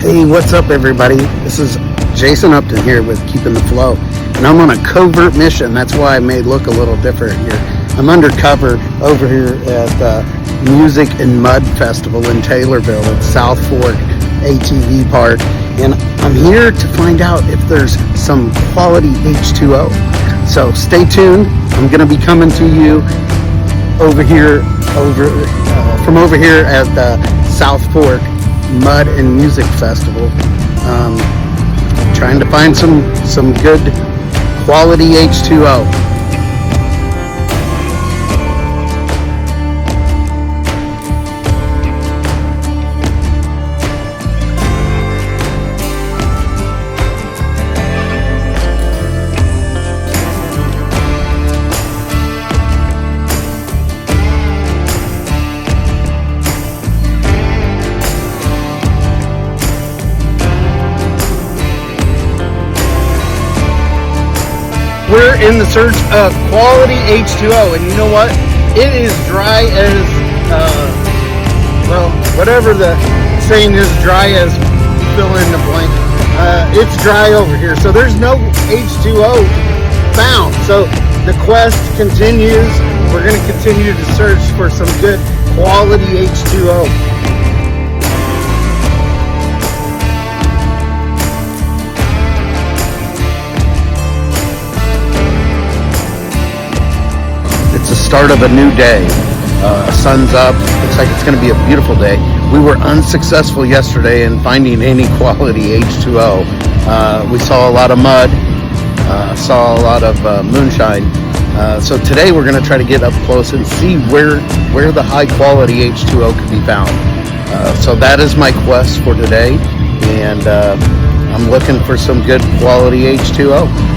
Hey, what's up, everybody? This is Jason Upton here with Keeping the Flow, and I'm on a covert mission. That's why I may look a little different here. I'm undercover over here at the Music and Mud Festival in Taylorville at South Fork ATV Park, and I'm here to find out if there's some quality H2O. So stay tuned. I'm going to be coming to you from over here at the South Fork Mud and Music Festival, trying to find some good quality H2O. We're in the search of quality H2O, and you know what? It is dry as, whatever the saying is, dry as fill in the blank. It's dry over here, so there's no H2O found. So the quest continues. We're going to continue to search for some good quality H2O. It's the start of a new day. Sun's up. Looks like it's going to be a beautiful day. We were unsuccessful yesterday in finding any quality H2O. We saw a lot of mud, saw a lot of moonshine. So today we're going to try to get up close and see where the high quality H2O can be found. So that is my quest for today, and I'm looking for some good quality H2O.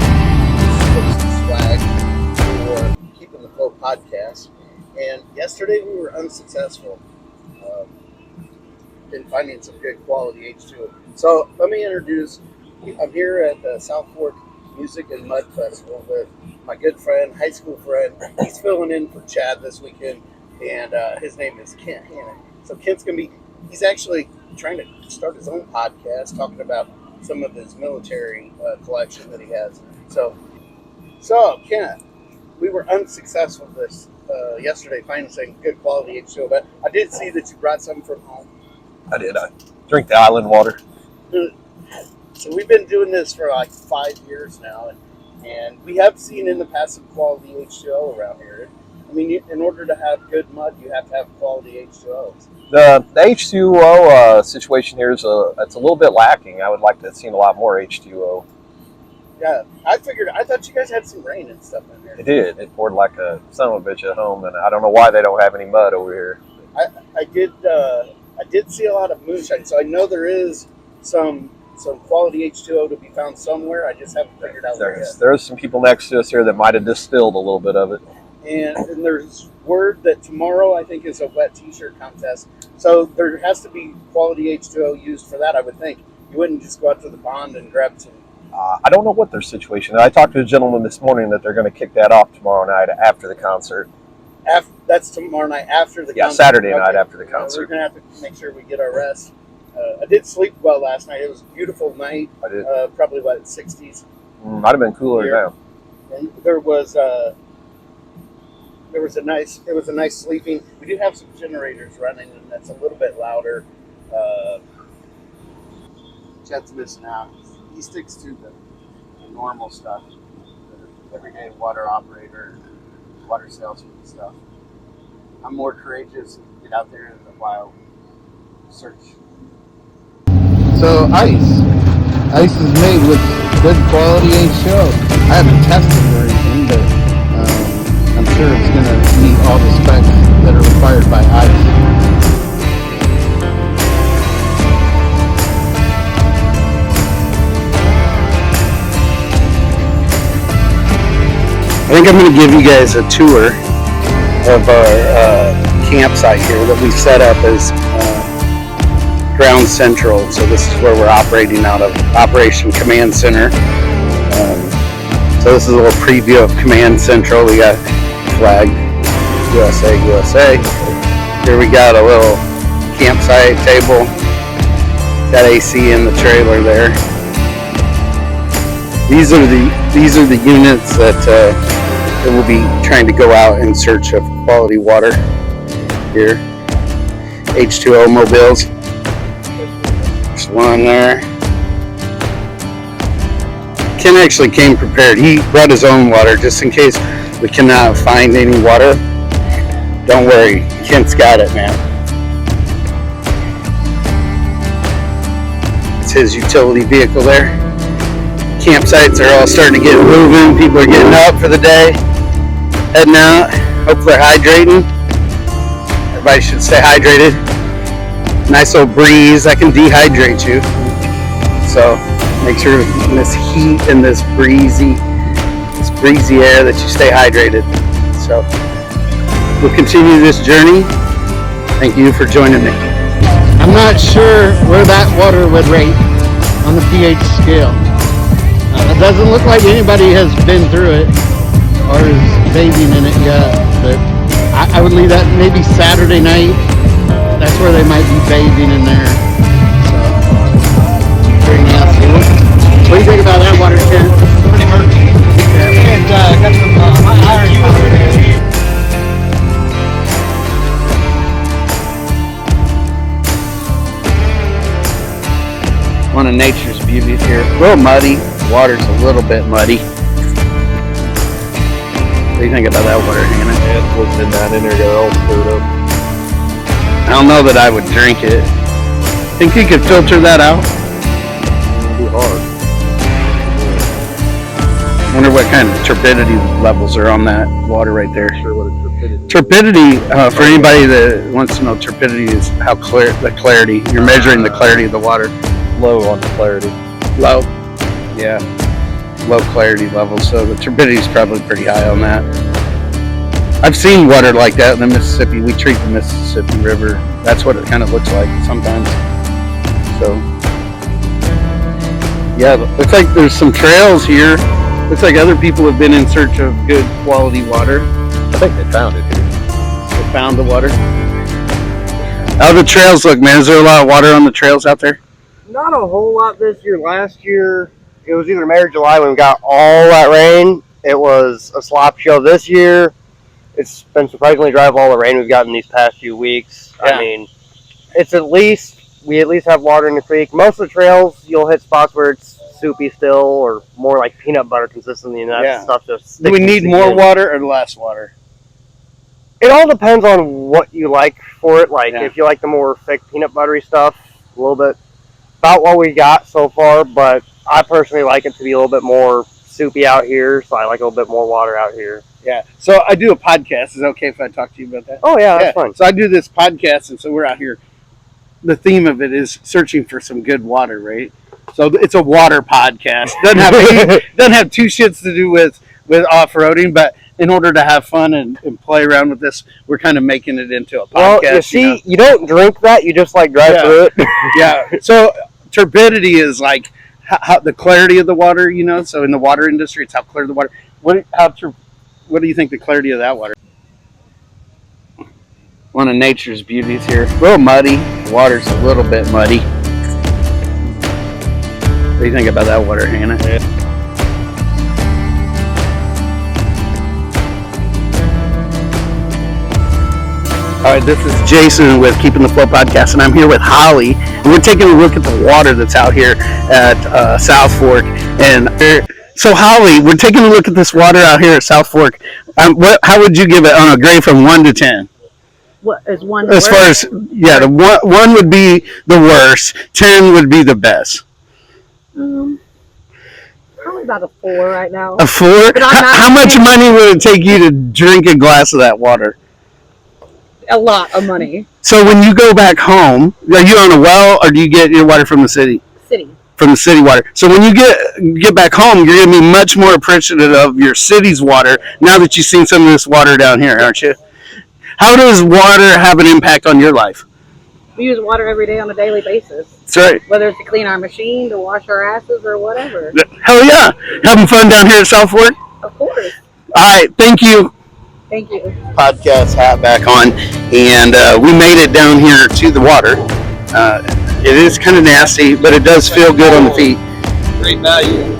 Podcast, and yesterday we were unsuccessful in finding some good quality H2O. So let me introduce, I'm here at the South Fork Music and Mud Festival with my good friend, high school friend. He's filling in for Chad this weekend, and his name is Kent Hannon. So Kent's he's actually trying to start his own podcast talking about some of his military collection that he has. So Kent, we were unsuccessul yesterday finding some good quality H2O, but I did see that you brought some from home. I did. I drink the island water. So we've been doing this for like 5 years now, and we have seen in the past some quality H2O around here. I mean, in order to have good mud, you have to have quality H2Os. The H2O situation here it's a little bit lacking. I would like to have seen a lot more H2O. Yeah, I thought you guys had some rain and stuff in there. It did. It poured like a son of a bitch at home, and I don't know why they don't have any mud over here. I did see a lot of moonshine, so I know there is some quality H2O to be found somewhere. I just haven't figured out where yet. There's some people next to us here that might have distilled a little bit of it. And there's word that tomorrow, I think, is a wet t-shirt contest. So there has to be quality H2O used for that, I would think. You wouldn't just go out to the pond and grab some. I don't know what their situation is. I talked to a gentleman this morning that they're going to kick that off tomorrow night after the concert. That's tomorrow night after the concert? Yeah, Saturday night after the concert. We're going to have to make sure we get our rest. I did sleep well last night. It was a beautiful night. I did. Probably, 60s? Might have been cooler now. And there was a nice sleeping. We do have some generators running, and that's a little bit louder. Chad's missing out. He sticks to the normal stuff, the everyday water operator, water salesman stuff. I'm more courageous and get out there in the wild, search. So ice is made with good quality H2O. I haven't tested or anything, but I'm sure it's going to meet all the specs that are required by ice. I think I'm going to give you guys a tour of our campsite here that we set up as Ground Central. So this is where we're operating out of Operation Command Center. So this is a little preview of Command Central. We got flag USA. Here we got a little campsite table. Got AC in the trailer there. These are the units that will be trying to go out in search of quality water here. H2O mobiles. There's one there. Ken actually came prepared. He brought his own water just in case we cannot find any water. Don't worry, Ken's got it, man. It's his utility vehicle there. Campsites are all starting to get moving. People are getting up for the day, heading out. Hope they're hydrating. Everybody should stay hydrated. Nice little breeze that can dehydrate you. So make sure in this heat and this breezy air that you stay hydrated. So we'll continue this journey. Thank you for joining me. I'm not sure where that water would rate on the pH scale. It doesn't look like anybody has been through it or is bathing in it yet, but I would leave that maybe Saturday night. That's where they might be bathing in there. So, very nasty. What do you think about that water, Ken? Pretty murky. And got some iron powder there. One of nature's beauties here. A little muddy. Water's a little bit muddy. What do you think about that water, Hannah? Yeah, it's looking down in there, got it all stirred up. I don't know that I would drink it. Think you could filter that out? It'll be hard. Wonder what kind of turbidity levels are on that water right there. Sure what a turbidity. Turbidity, for anybody that wants to know, turbidity is how clear the clarity. You're measuring the clarity of the water. Low on the clarity. Low. Yeah. Low clarity level. So the turbidity is probably pretty high on that. I've seen water like that in the Mississippi. We treat the Mississippi River. That's what it kind of looks like sometimes. So, yeah, looks like there's some trails here. Looks like other people have been in search of good quality water. I think they found it here. They found the water. How do the trails look, man? Is there a lot of water on the trails out there? Not a whole lot this year. Last year, it was either May or July when we got all that rain. It was a slop show. This year, it's been surprisingly dry of all the rain we've gotten these past few weeks. Yeah. I mean, we at least have water in the creek. Most of the trails, you'll hit spots where it's soupy still or more like peanut butter consistency, and that stuff just Do we sticks need to more skin. water or less water? It all depends on what you like for it. Like, Yeah. if you like the more thick peanut buttery stuff, a little bit about what we got so far, but I personally like it to be a little bit more soupy out here, so I like a little bit more water out here. Yeah. So I do a podcast. Is it okay if I talk to you about that? Oh, yeah, that's fine. So I do this podcast, and so we're out here. The theme of it is searching for some good water, right? So it's a water podcast. Doesn't have two shits to do with off-roading, but in order to have fun and play around with this, we're kind of making it into a podcast. Well, you see, you don't drink that, you just like drive through it. Yeah. So turbidity is like how the clarity of the water, you know. So in the water industry, it's how clear the water. What do you think the clarity of that water? One of nature's beauties here. A little muddy. Water's a little bit muddy. What do you think about that water, Hannah? Yeah. All right, this is Jason with Keeping the Flow Podcast, and I'm here with Holly, and we're taking a look at the water that's out here at South Fork. And so, Holly, we're taking a look at this water out here at South Fork. How would you give it on a grade from 1 to 10? What is one? As far as, yeah, the one would be the worst, 10 would be the best. Probably about a 4 right now. A 4? But I'm not- How much money would it take you to drink a glass of that water? A lot of money. So when you go back home, are you on a well, or do you get your water from the city? City. From the city water. So when you get back home, you're going to be much more appreciative of your city's water now that you've seen some of this water down here, aren't you? How does water have an impact on your life? We use water every day on a daily basis. That's right. Whether it's to clean our machine, to wash our asses, or whatever. Hell yeah. Having fun down here at South Fork? Of course. All right. Thank you. Thank you. Podcast hat back on, and we made it down here to the water. It is kind of nasty, but it does feel good on the feet. Great value.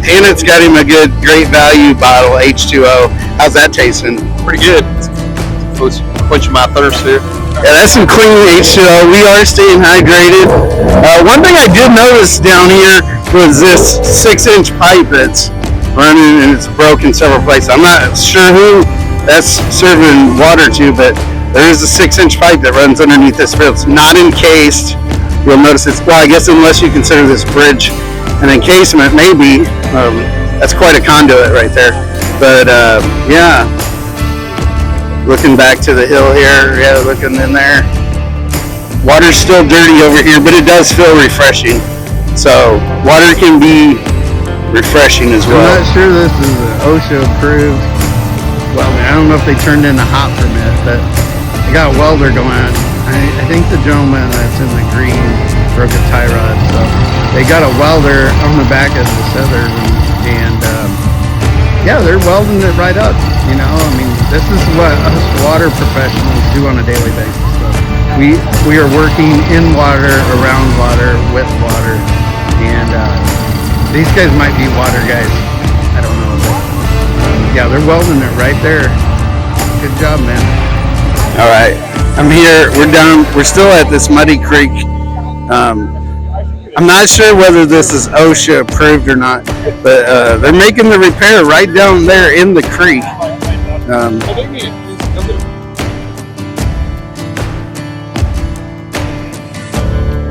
Hannah's got him a good, great value bottle, H2O. How's that tasting? Pretty good. Quenching my thirst here. Yeah, that's some clean H2O. We are staying hydrated. One thing I did notice down here was this 6-inch pipe that's running and it's broken several places. I'm not sure who that's serving water to, but there is a 6-inch pipe that runs underneath this field. It's not encased. You'll notice it's, well, I guess unless you consider this bridge an encasement, maybe. That's quite a conduit right there. But yeah, looking back to the hill here, yeah, looking in there. Water's still dirty over here, but it does feel refreshing. So water can be refreshing as well. I'm not sure this is OSHA approved. Well, I don't know if they turned in a hot permit, but they got a welder going. I think the gentleman that's in the green broke a tie rod, so they got a welder on the back of the Southern, and yeah, they're welding it right up. You know, I mean, this is what us water professionals do on a daily basis. So we are working in water, around water, with water, and these guys might be water guys. I don't know, but yeah, they're welding it right there. Good job, man. All right, I'm here. We're still at this muddy creek. I'm not sure whether this is OSHA approved or not, but they're making the repair right down there in the creek.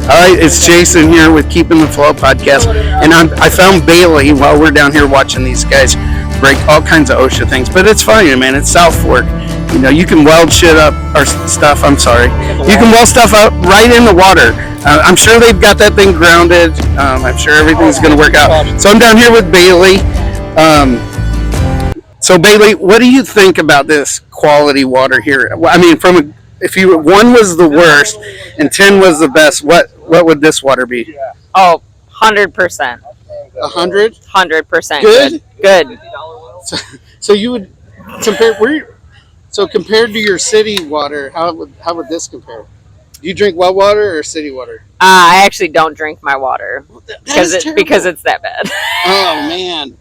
All right, it's Jason here with Keeping the Flow podcast, and I found Bailey while we're down here watching these guys break all kinds of OSHA things. But it's fine, man. It's South Fork. You know, you can weld shit up or stuff. I'm sorry, you can weld stuff up right in the water. I'm sure they've got that thing grounded. I'm sure everything's going to work out. So I'm down here with Bailey. So Bailey, what do you think about this quality water here? I mean, if you 1 was the worst and 10 was the best, what would this water be? Oh, 100%. 100? 100%. Good? Good. So you would compare compared to your city water, how would this compare? Do you drink well water or city water? I actually don't drink my water because it's that bad. Oh man.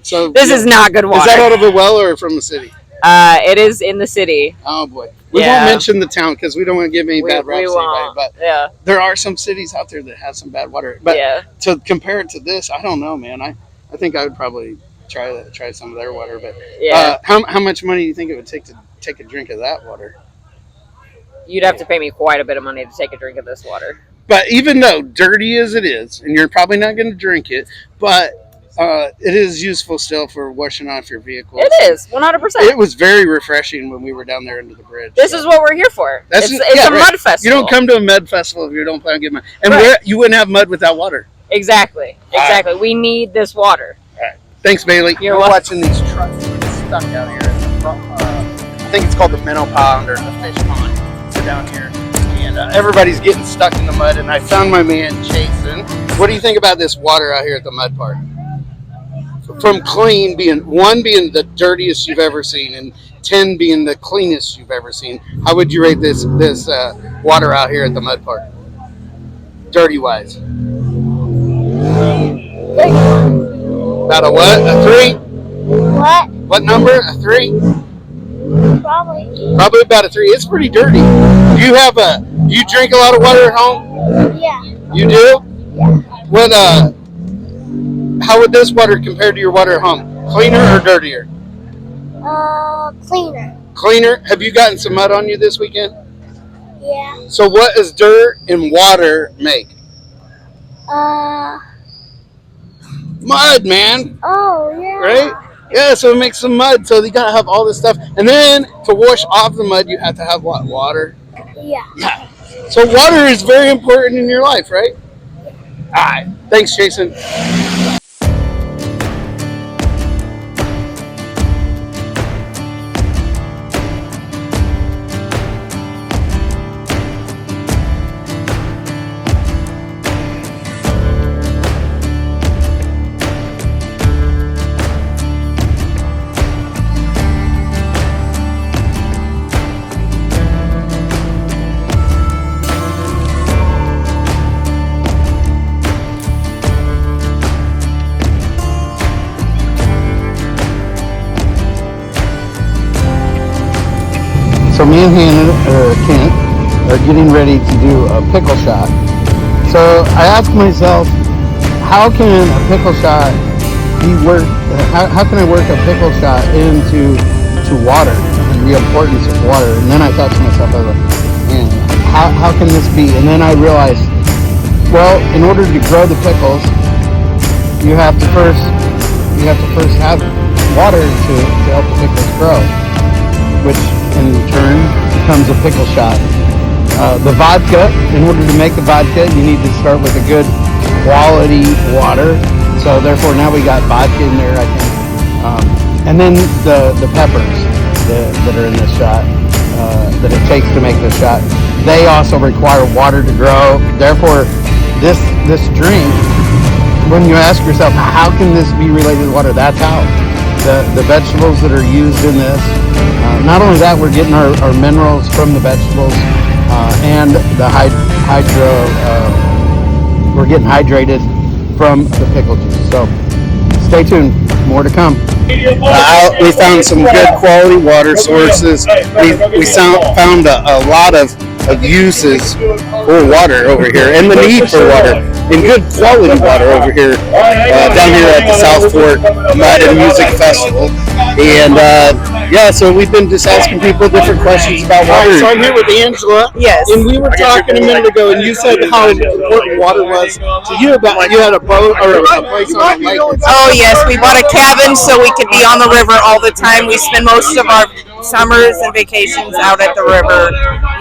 So This is not good water. Is that out of a well or from the city? It is in the city. Oh boy. We Yeah. won't mention the town because we don't want to give any bad raps to anybody. But Yeah. there are some cities out there that have some bad water. But Yeah. to compare it to this, I don't know, man. I think I would probably try some of their water. But Yeah. how much money do you think it would take to take a drink of that water? You'd have to pay me quite a bit of money to take a drink of this water. But even though dirty as it is, and you're probably not going to drink it, but it is useful still for washing off your vehicle. It is 100%. It was very refreshing when we were down there under the bridge. This is what we're here for. It's a right. mud festival. You don't come to a mud festival if you don't plan on getting mud. And Right. you wouldn't have mud without water. Exactly. We need this water. Thanks, Bailey. You're We're welcome. watching these trucks get stuck out here. I think it's called the minnow pond or the fish pond. So down here. And everybody's getting stuck in the mud. And I found my man, Jason. What do you think about this water out here at the mud park? From clean being 1 being the dirtiest you've ever seen and 10 being the cleanest you've ever seen, how would you rate this water out here at the mud park? Dirty wise. About a what? A 3? What? What number? A 3? Probably. Probably about a 3. It's pretty dirty. Do you drink a lot of water at home? Yeah. You do? What how would this water compare to your water at home? Cleaner or dirtier? Cleaner. Cleaner? Have you gotten some mud on you this weekend? Yeah. So what does dirt and water make? Mud, man. Oh, yeah. Right? Yeah, so it makes some mud. So you gotta have all this stuff. And then to wash off the mud, you have to have what? Water? Yeah. Yeah. So water is very important in your life, right? All right. Thanks, Jason. me and Kent are getting ready to do a pickle shot. So I asked myself, how can a pickle shot be how can I work a pickle shot into water and the importance of water? And then I thought to myself, I was like, man, how can this be? And then I realized, well, in order to grow the pickles, you have to first have water to help the pickles grow, which in turn becomes a pickle shot. The vodka, in order to make the vodka, you need to start with a good quality water. So therefore now we got vodka in there, I think. And then the peppers that are in this shot, that it takes to make this shot, they also require water to grow. Therefore, this drink, when you ask yourself, how can this be related to water? That's how. The vegetables that are used in this, not only that, we're getting our minerals from the vegetables, and the we're getting hydrated from the pickle juice. So stay tuned, more to come. We found some good quality water sources. We found a lot of uses for water over here, and the need for water, and good quality water over here, down here at the South Fork Mud and Music Festival. And so we've been just asking people different questions about water. So I'm here with Angela. Yes. And we were talking a minute ago, and you said how important water was to you. About you had a boat or a place on the lake. Oh yes, we bought a cabin so we could be on the river all the time. We spend most of our summers and vacations out at the river.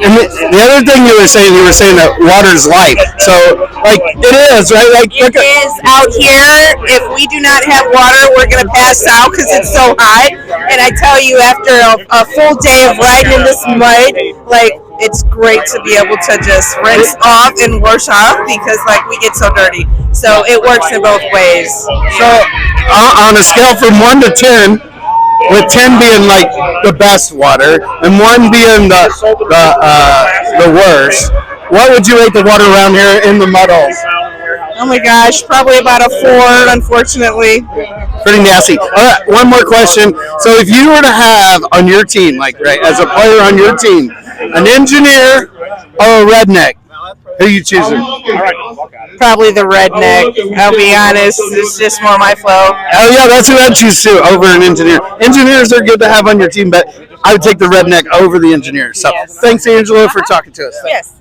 And the other thing you were saying that water's life. So, like, it is, right? Like, It is out here. If we do not have water, we're going to pass out because it's so hot. And I tell you, after a full day of riding in this mud, like, it's great to be able to just rinse off and wash off because, like, we get so dirty. So it works in both ways. So, on a scale from 1 to 10, with 10 being like the best water and 1 being the worst, what would you rate the water around here in the mud holes? Oh my gosh, probably about a 4, unfortunately. Pretty nasty. All right, one more question. So if you were to have on your team, like, right, as a player on your team, an engineer or a redneck, who are you choosing? Probably the redneck. I'll be honest, it's just more my flow. Oh yeah, that's who I'd choose too, over an engineer. Engineers are good to have on your team, but I would take the redneck over the engineer. So thanks, Angela, for talking to us. Yes.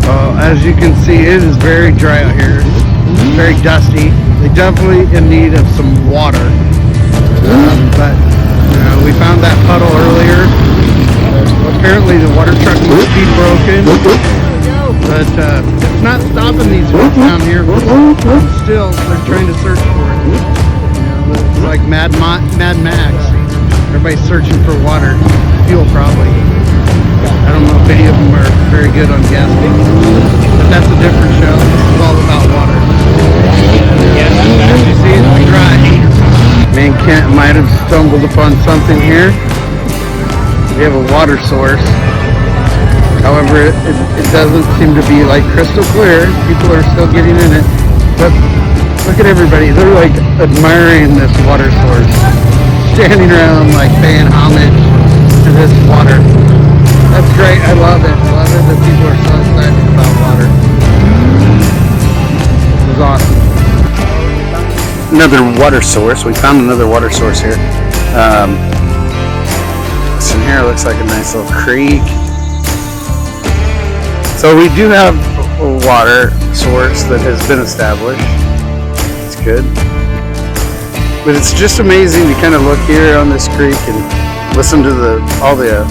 Well, as you can see, it is very dry out here. It's very dusty. They definitely in need of some water. But we found that puddle earlier. Apparently the water truck must be broken. But it's not stopping these folks down here. Still, they're trying to search for it. It's like Mad Max. Everybody's searching for water. Fuel, probably. I don't know if any of them are very good on gas stations, but that's a different show. This is all about water. As you see, it's dry. Man, Kent might have stumbled upon something here. We have a water source. However, it doesn't seem to be like crystal clear. People are still getting in it. But look at everybody. They're like admiring this water source. Standing around like paying homage to this water. That's great. I love it. I love it that people are so excited about water. This is awesome. Another water source. We found another water source here. This in here looks like a nice little creek. So we do have a water source that has been established. It's good. But it's just amazing to kind of look here on this creek and listen to all the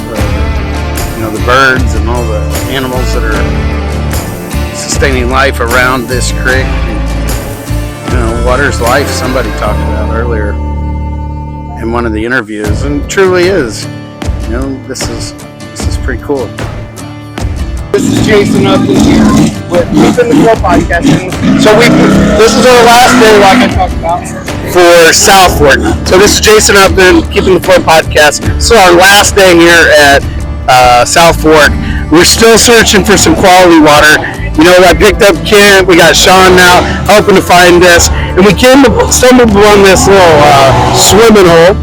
birds and all the animals that are sustaining life around this creek. And, water's life, somebody talked about earlier in one of the interviews, and it truly is. This is pretty cool. This is Jason Upton here with Keeping the Flow podcast. So this is our last day, like I talked about, for South Fork. So this is Jason Upton, Keeping the Flow podcast. So our last day here at South Fork. we're still searching for some quality water. You know, I picked up Kent. We got Sean now helping to find this, and we stumbled upon this little swimming hole.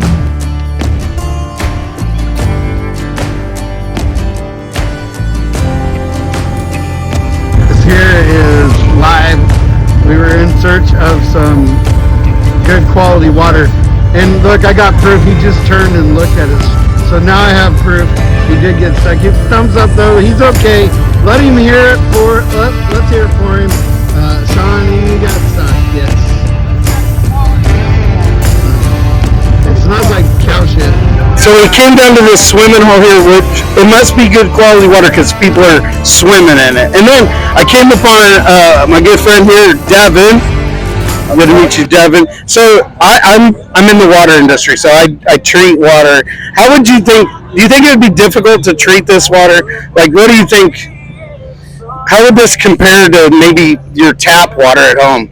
This here is live. We were in search of some good quality water, and look, I got proof. He just turned and looked at us, so now I have proof. He did get stuck. Give thumbs up though. He's okay. Let him hear it for. Let's hear it for him. Sean, you got stuck. Yes. It smells like cow shit. So we came down to this swimming hole here, which it must be good quality water because people are swimming in it. And then I came upon my good friend here, Devin. Good to meet you, Devin. So I'm in the water industry, so I treat water. How would you think? Do you think it would be difficult to treat this water? Like, what do you think? How would this compare to maybe your tap water at home?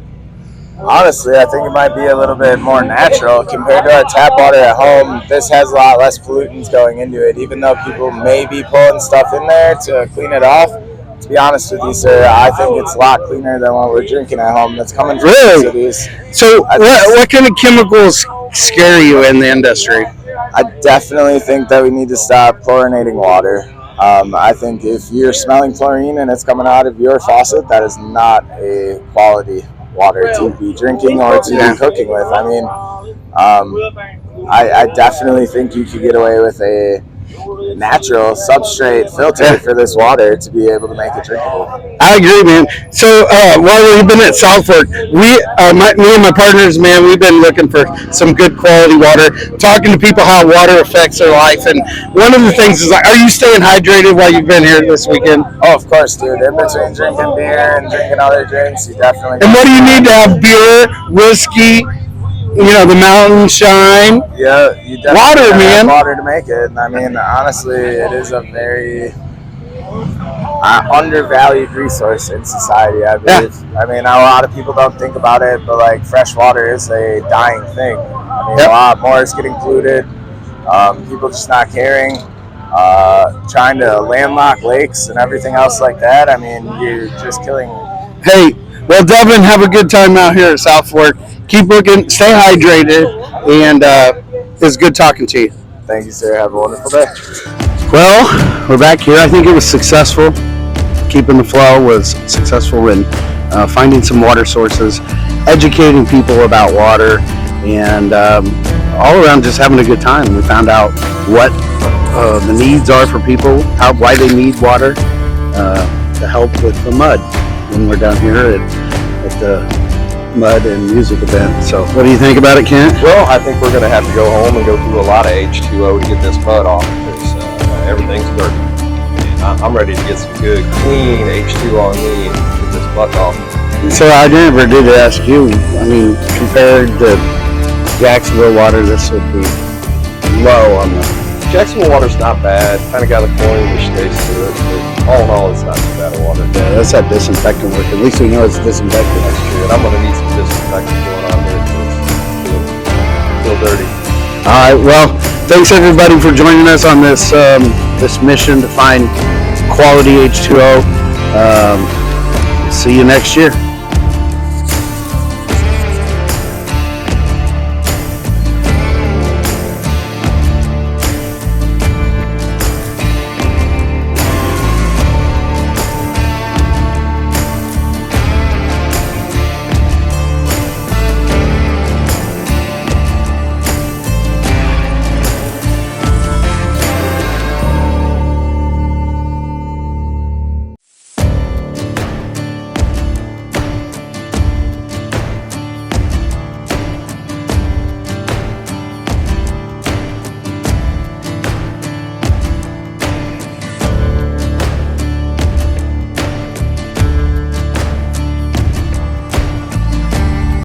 Honestly, I think it might be a little bit more natural compared to our tap water at home. This has a lot less pollutants going into it, even though people may be pulling stuff in there to clean it off. To be honest with you, sir, I think it's a lot cleaner than what we're drinking at home. That's coming from the cities. So what kind of chemicals scare you in the industry? I definitely think that we need to stop chlorinating water. I think if you're smelling chlorine and it's coming out of your faucet, that is not a quality water to be drinking or to be cooking with. I mean, I definitely think you could get away with a natural substrate filter for this water to be able to make it drinkable. I agree, man. So while we've been at South Fork, me and my partners, man, we've been looking for some good quality water, talking to people how water affects their life. And one of the things is, like, are you staying hydrated while you've been here this weekend? Oh, of course, dude. In between drinking beer and drinking other drinks, you definitely. And what do you need to have? Beer, whiskey, you know, the mountain shine. Yeah, you definitely water, man. Water to make it. And I mean, honestly, it is a very undervalued resource in society, I believe. Yeah. I mean, a lot of people don't think about it, but like fresh water is a dying thing. I mean, a lot more is getting polluted. People just not caring. Trying to landlock lakes and everything else like that. I mean, you're just killing. Hey, well, Devin, have a good time out here at South Fork. Keep looking, stay hydrated, and it's good talking to you. Thank you, sir. Have a wonderful day. Well, we're back here. I think it was successful. Keeping the flow was successful in finding some water sources, educating people about water, and all around just having a good time. We found out what the needs are for people, why they need water to help with the mud when we're down here at the mud and music event. So what do you think about it, Kent? Well, I think we're going to have to go home and go through a lot of H2O to get this mud off because everything's dirty. And I'm ready to get some good, clean H2O on me and get this muck off. So I never did ask you. I mean, compared to Jacksonville water, this would be low on the. Jacksonville water's not bad. Kind of got a chlorine-ish taste to it, but all in all, it's not too bad of water. Yeah, that's that disinfectant work. At least we know it's disinfectant. That's true, and I'm going to need some disinfectant going on here because it's feel dirty. All right, well, thanks everybody for joining us on this this mission to find quality H2O. See you next year.